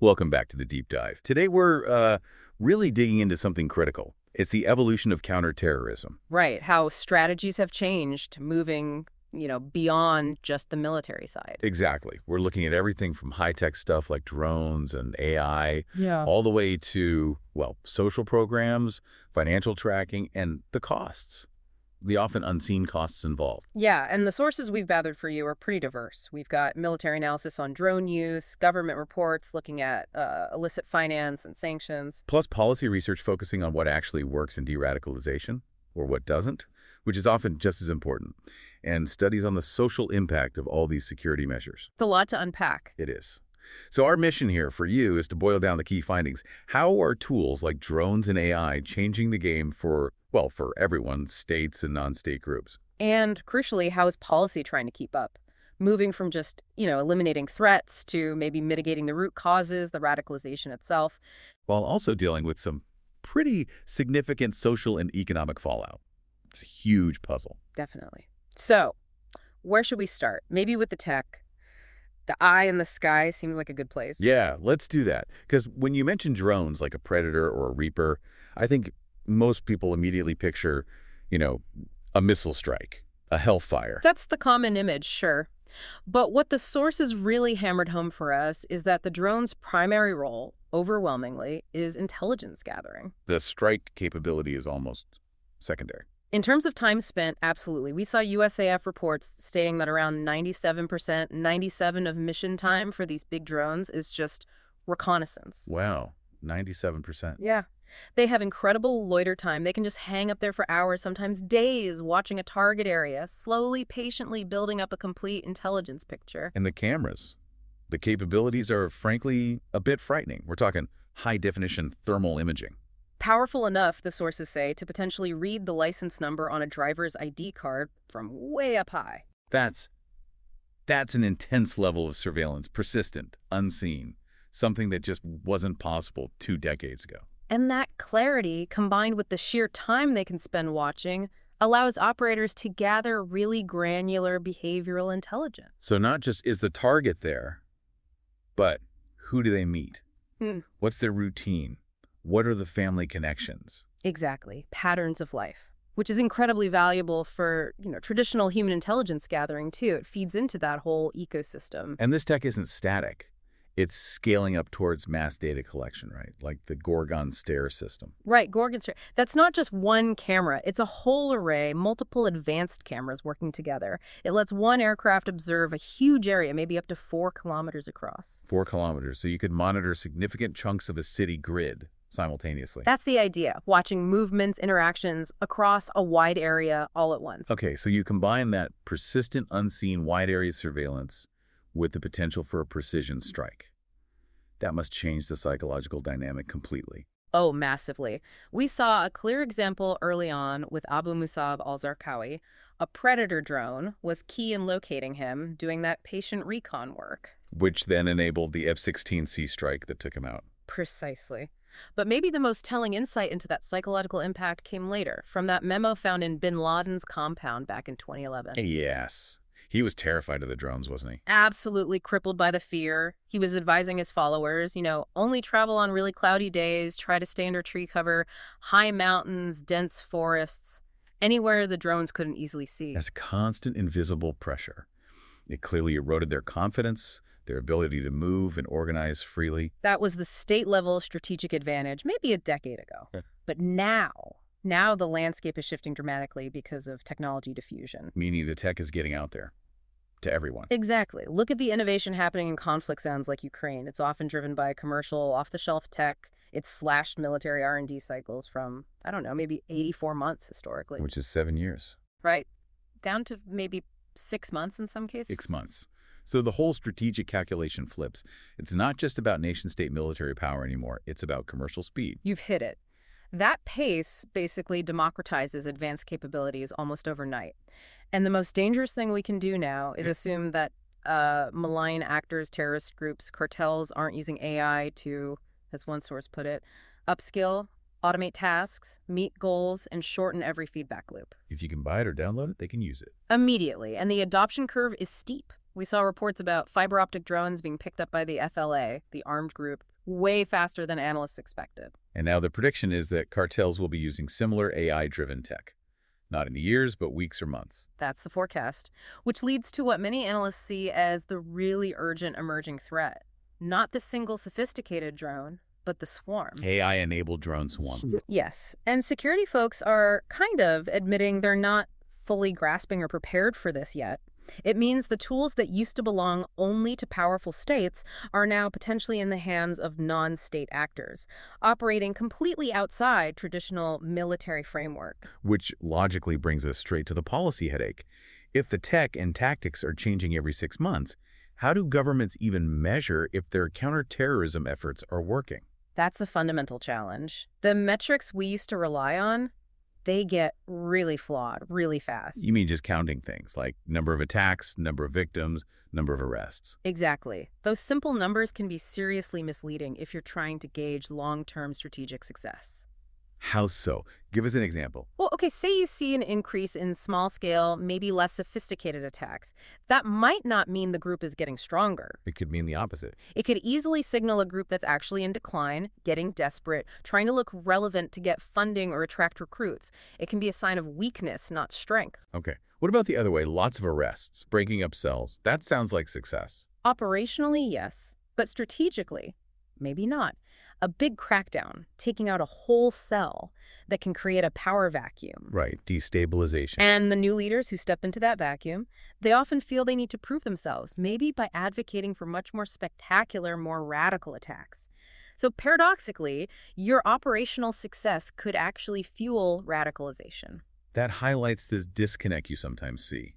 Welcome back to the Deep Dive. Today we're really digging into something critical. It's the evolution of counterterrorism. Right, how strategies have changed, moving, beyond just the military side. Exactly. We're looking at everything from high-tech stuff like drones and AI, Yeah. all the way to, well, social programs, financial tracking, and the costs, the often unseen costs involved. Yeah, and the sources we've gathered for you are pretty diverse. We've got military analysis on drone use, government reports looking at illicit finance and sanctions. Plus policy research focusing on what actually works in deradicalization, or what doesn't, which is often just as important, and studies on the social impact of all these security measures. It's a lot to unpack. It is. So our mission here for you is to boil down the key findings. How are tools like drones and AI changing the game for everyone, states and non-state groups? And crucially, how is policy trying to keep up? Moving from just, eliminating threats to maybe mitigating the root causes, the radicalization itself. While also dealing with some pretty significant social and economic fallout. It's a huge puzzle. Definitely. So, where should we start? Maybe with the tech. The eye in the sky seems like a good place. Yeah, let's do that. Because when you mention drones like a Predator or a Reaper, I think most people immediately picture, a missile strike, a hellfire. That's the common image, sure. But what the sources really hammered home for us is that the drone's primary role, overwhelmingly, is intelligence gathering. The strike capability is almost secondary. In terms of time spent, absolutely. We saw USAF reports stating that around 97% of mission time for these big drones is just reconnaissance. Wow, 97%. Yeah. They have incredible loiter time. They can just hang up there for hours, sometimes days, watching a target area, slowly, patiently building up a complete intelligence picture. And the cameras, the capabilities are frankly a bit frightening. We're talking high-definition thermal imaging. Powerful enough, the sources say, to potentially read the license number on a driver's ID card from way up high. That's an intense level of surveillance, persistent, unseen, something that just wasn't possible 2 decades ago. And that clarity, combined with the sheer time they can spend watching, allows operators to gather really granular behavioral intelligence. So not just is the target there, but who do they meet? What's their routine? What are the family connections? Exactly. Patterns of life, which is incredibly valuable for, traditional human intelligence gathering, too. It feeds into that whole ecosystem. And this tech isn't static. It's scaling up towards mass data collection, right? Like the Gorgon Stare system. Right, Gorgon Stare. That's not just one camera. It's a whole array, multiple advanced cameras working together. It lets one aircraft observe a huge area, maybe up to 4 kilometers across. 4 kilometers. So you could monitor significant chunks of a city grid simultaneously. That's the idea, watching movements, interactions across a wide area all at once. Okay, so you combine that persistent, unseen, wide area surveillance with the potential for a precision strike. That must change the psychological dynamic completely. Oh, massively. We saw a clear example early on with Abu Musab al-Zarqawi. A Predator drone was key in locating him, doing that patient recon work. Which then enabled the F-16C strike that took him out. Precisely. But maybe the most telling insight into that psychological impact came later, from that memo found in bin Laden's compound back in 2011. Yes. He was terrified of the drones, wasn't he? Absolutely crippled by the fear. He was advising his followers, only travel on really cloudy days, try to stay under tree cover, high mountains, dense forests, anywhere the drones couldn't easily see. That's constant invisible pressure. It clearly eroded their confidence, their ability to move and organize freely. That was the state-level strategic advantage, maybe a decade ago. But now the landscape is shifting dramatically because of technology diffusion. Meaning the tech is getting out there to everyone. Exactly. Look at the innovation happening in conflict zones like Ukraine. It's often driven by commercial, off-the-shelf tech. It's slashed military R&D cycles from, maybe 84 months historically. Which is 7 years. Right. Down to maybe 6 months in some cases. 6 months. So the whole strategic calculation flips. It's not just about nation-state military power anymore. It's about commercial speed. You've hit it. That pace basically democratizes advanced capabilities almost overnight. And the most dangerous thing we can do now is assume that malign actors, terrorist groups, cartels aren't using AI to, as one source put it, upskill, automate tasks, meet goals, and shorten every feedback loop. If you can buy it or download it, they can use it. Immediately. And the adoption curve is steep. We saw reports about fiber optic drones being picked up by the FLA, the armed group way faster than analysts expected. And now the prediction is that cartels will be using similar AI-driven tech. Not in years, but weeks or months. That's the forecast, which leads to what many analysts see as the really urgent emerging threat. Not the single sophisticated drone, but the swarm. AI-enabled drone swarm. Yes, and security folks are kind of admitting they're not fully grasping or prepared for this yet. It means the tools that used to belong only to powerful states are now potentially in the hands of non-state actors, operating completely outside traditional military framework. Which logically brings us straight to the policy headache. If the tech and tactics are changing every 6 months, how do governments even measure if their counterterrorism efforts are working? That's a fundamental challenge. The metrics we used to rely on, they get really flawed really fast. You mean just counting things like number of attacks, number of victims, number of arrests? Exactly. Those simple numbers can be seriously misleading if you're trying to gauge long-term strategic success. How so? Give us an example. Well, okay, say you see an increase in small-scale, maybe less sophisticated attacks. That might not mean the group is getting stronger. It could mean the opposite. It could easily signal a group that's actually in decline, getting desperate, trying to look relevant to get funding or attract recruits. It can be a sign of weakness, not strength. Okay. What about the other way? Lots of arrests, breaking up cells. That sounds like success. Operationally, yes. But strategically, maybe not. A big crackdown, taking out a whole cell that can create a power vacuum. Right, destabilization. And the new leaders who step into that vacuum, they often feel they need to prove themselves, maybe by advocating for much more spectacular, more radical attacks. So paradoxically, your operational success could actually fuel radicalization. That highlights this disconnect you sometimes see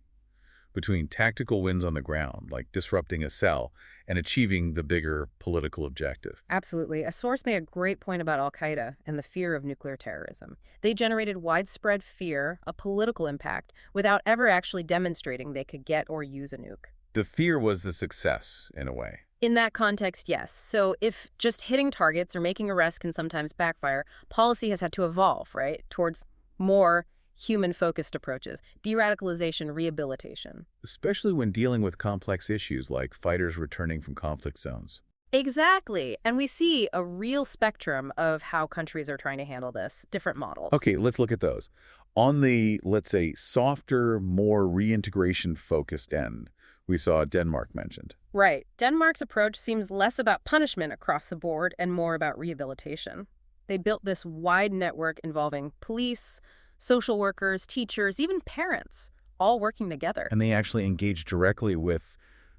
between tactical wins on the ground, like disrupting a cell, and achieving the bigger political objective. Absolutely. A source made a great point about al-Qaeda and the fear of nuclear terrorism. They generated widespread fear, a political impact, without ever actually demonstrating they could get or use a nuke. The fear was the success, in a way. In that context, yes. So if just hitting targets or making arrests can sometimes backfire, policy has had to evolve, right, towards more human-focused approaches, de-radicalization, rehabilitation. Especially when dealing with complex issues like fighters returning from conflict zones. Exactly. And we see a real spectrum of how countries are trying to handle this, different models. Okay, let's look at those. On the, let's say, softer, more reintegration-focused end, we saw Denmark mentioned. Right. Denmark's approach seems less about punishment across the board and more about rehabilitation. They built this wide network involving police, social workers, teachers, even parents, all working together. And they actually engage directly with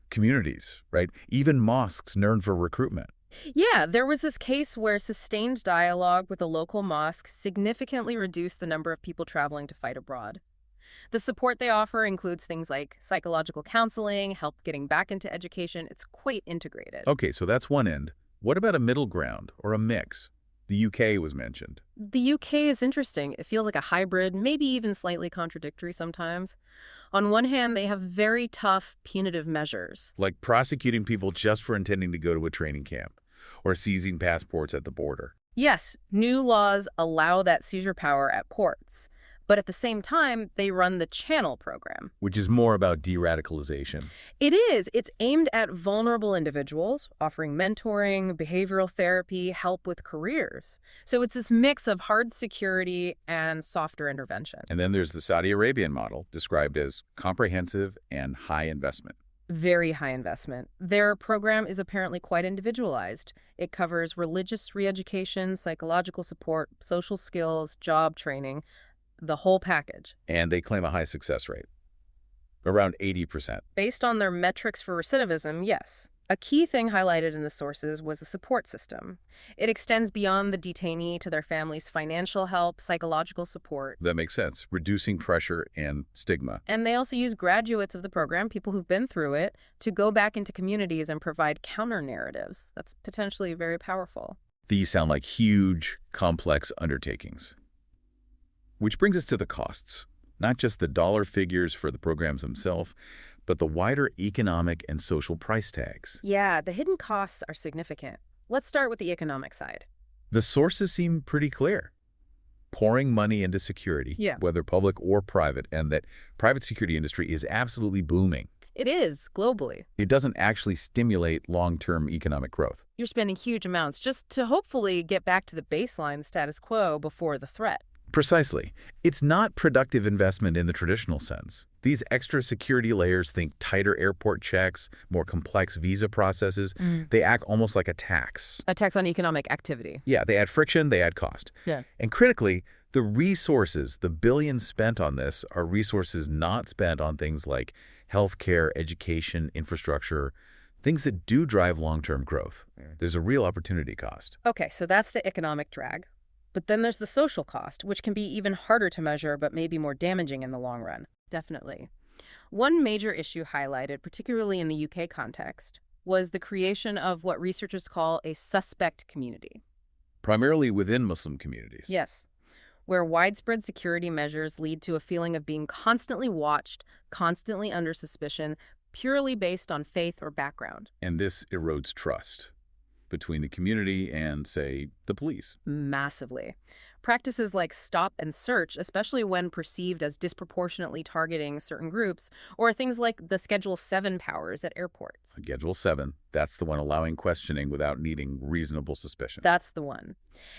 communities, right? Even mosques known for recruitment. Yeah, there was this case where sustained dialogue with a local mosque significantly reduced the number of people traveling to fight abroad. The support they offer includes things like psychological counseling, help getting back into education. It's quite integrated. Okay, so that's one end. What about a middle ground or a mix? The UK was mentioned. The UK is interesting. It feels like a hybrid, maybe even slightly contradictory sometimes. On one hand, they have very tough punitive measures. Like prosecuting people just for intending to go to a training camp or seizing passports at the border. Yes, new laws allow that seizure power at ports. But at the same time, they run the Channel program. Which is more about de-radicalization. It is. It's aimed at vulnerable individuals, offering mentoring, behavioral therapy, help with careers. So it's this mix of hard security and softer intervention. And then there's the Saudi Arabian model, described as comprehensive and high investment. Very high investment. Their program is apparently quite individualized. It covers religious re-education, psychological support, social skills, job training, the whole package. And they claim a high success rate, around 80%. Based on their metrics for recidivism, yes. A key thing highlighted in the sources was the support system. It extends beyond the detainee to their family's financial help, psychological support. That makes sense, reducing pressure and stigma. And they also use graduates of the program, people who've been through it, to go back into communities and provide counter-narratives. That's potentially very powerful. These sound like huge, complex undertakings. Which brings us to the costs, not just the dollar figures for the programs themselves, but the wider economic and social price tags. Yeah, the hidden costs are significant. Let's start with the economic side. The sources seem pretty clear. Pouring money into security, whether public or private, and that private security industry is absolutely booming. It is, globally. It doesn't actually stimulate long-term economic growth. You're spending huge amounts just to hopefully get back to the baseline status quo before the threat. Precisely. It's not productive investment in the traditional sense. These extra security layers, think tighter airport checks, more complex visa processes, they act almost like a tax. A tax on economic activity. Yeah, they add friction, they add cost. Yeah. And critically, the resources, the billions spent on this, are resources not spent on things like healthcare, education, infrastructure, things that do drive long-term growth. There's a real opportunity cost. Okay, so that's the economic drag. But then there's the social cost, which can be even harder to measure but may be more damaging in the long run. Definitely. One major issue highlighted, particularly in the UK context, was the creation of what researchers call a suspect community. Primarily within Muslim communities. Yes, where widespread security measures lead to a feeling of being constantly watched, constantly under suspicion, purely based on faith or background. And this erodes trust between the community and, say, the police. Massively. Practices like stop and search, especially when perceived as disproportionately targeting certain groups, or things like the Schedule 7 powers at airports. Schedule 7, that's the one allowing questioning without needing reasonable suspicion. That's the one.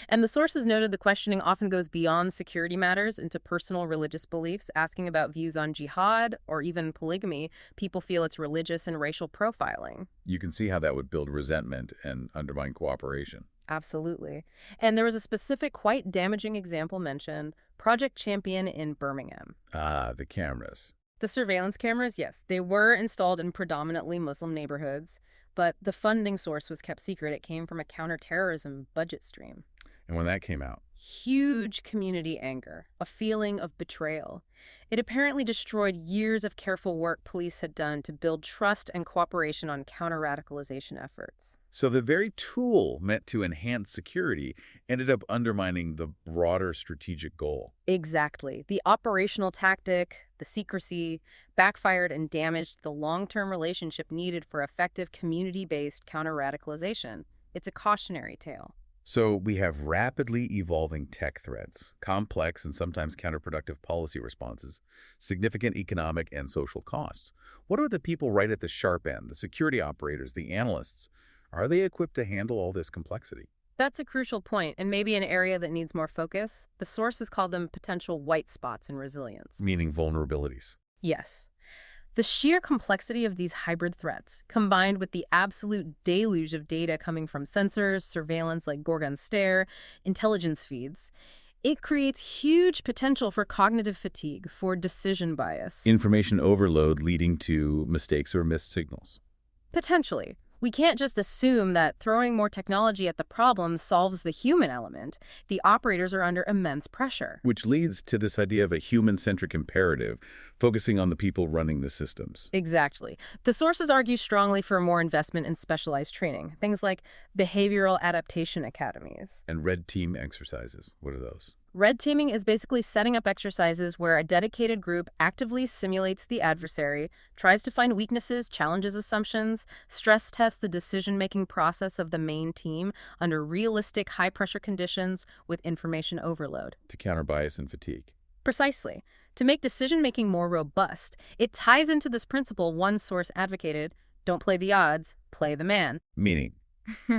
And the sources noted the questioning often goes beyond security matters into personal religious beliefs, asking about views on jihad or even polygamy. People feel it's religious and racial profiling. You can see how that would build resentment and undermine cooperation. Absolutely. And there was a specific, quite damaging example mentioned, Project Champion in Birmingham. Ah, the cameras. The surveillance cameras, yes, they were installed in predominantly Muslim neighborhoods, but the funding source was kept secret. It came from a counterterrorism budget stream. And when that came out? Huge community anger, a feeling of betrayal. It apparently destroyed years of careful work police had done to build trust and cooperation on counter-radicalization efforts. So the very tool meant to enhance security ended up undermining the broader strategic goal. Exactly. The operational tactic, the secrecy, backfired and damaged the long-term relationship needed for effective community-based counter-radicalization. It's a cautionary tale. So we have rapidly evolving tech threats, complex and sometimes counterproductive policy responses, significant economic and social costs. What are the people right at the sharp end, the security operators, the analysts? Are they equipped to handle all this complexity? That's a crucial point, and maybe an area that needs more focus. The sources call them potential white spots in resilience. Meaning vulnerabilities. Yes. The sheer complexity of these hybrid threats, combined with the absolute deluge of data coming from sensors, surveillance like Gorgon Stare, intelligence feeds, it creates huge potential for cognitive fatigue, for decision bias. Information overload leading to mistakes or missed signals. Potentially. We can't just assume that throwing more technology at the problem solves the human element. The operators are under immense pressure. Which leads to this idea of a human-centric imperative, focusing on the people running the systems. Exactly. The sources argue strongly for more investment in specialized training, things like behavioral adaptation academies. And red team exercises. What are those? Red teaming is basically setting up exercises where a dedicated group actively simulates the adversary, tries to find weaknesses, challenges assumptions, stress tests the decision-making process of the main team under realistic high-pressure conditions with information overload. To counter bias and fatigue. Precisely. To make decision-making more robust, it ties into this principle one source advocated: don't play the odds, play the man. Meaning,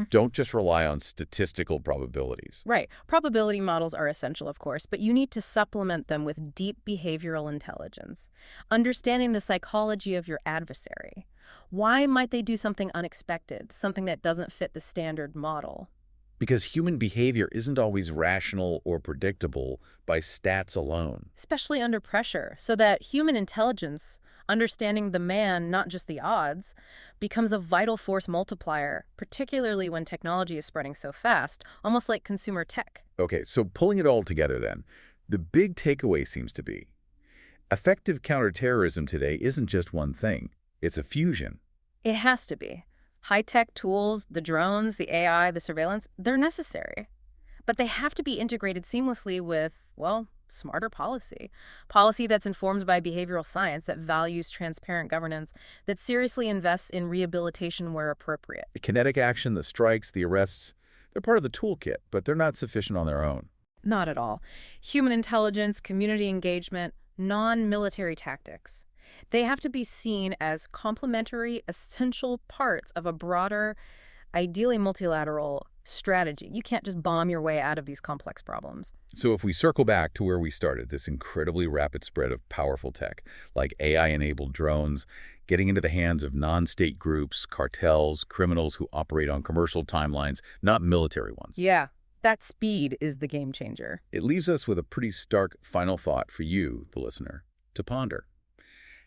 don't just rely on statistical probabilities. Right. Probability models are essential, of course, but you need to supplement them with deep behavioral intelligence, understanding the psychology of your adversary. Why might they do something unexpected, something that doesn't fit the standard model? Because human behavior isn't always rational or predictable by stats alone. Especially under pressure, so that human intelligence, understanding the man, not just the odds, becomes a vital force multiplier, particularly when technology is spreading so fast, almost like consumer tech. Okay, so pulling it all together then, the big takeaway seems to be, effective counterterrorism today isn't just one thing, it's a fusion. It has to be. High-tech tools, the drones, the AI, the surveillance, they're necessary. But they have to be integrated seamlessly with, well, smarter policy. Policy that's informed by behavioral science, that values transparent governance, that seriously invests in rehabilitation where appropriate. The kinetic action, the strikes, the arrests, they're part of the toolkit, but they're not sufficient on their own. Not at all. Human intelligence, community engagement, non-military tactics. They have to be seen as complementary, essential parts of a broader, ideally multilateral strategy. You can't just bomb your way out of these complex problems. So if we circle back to where we started, this incredibly rapid spread of powerful tech, like AI-enabled drones, getting into the hands of non-state groups, cartels, criminals who operate on commercial timelines, not military ones. Yeah, that speed is the game changer. It leaves us with a pretty stark final thought for you, the listener, to ponder.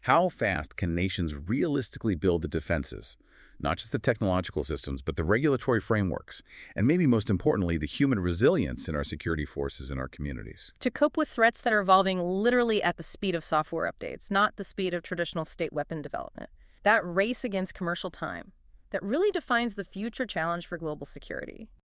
How fast can nations realistically build the defenses? Not just the technological systems, but the regulatory frameworks, and maybe most importantly, the human resilience in our security forces and our communities. To cope with threats that are evolving literally at the speed of software updates, not the speed of traditional state weapon development. That race against commercial time, that really defines the future challenge for global security.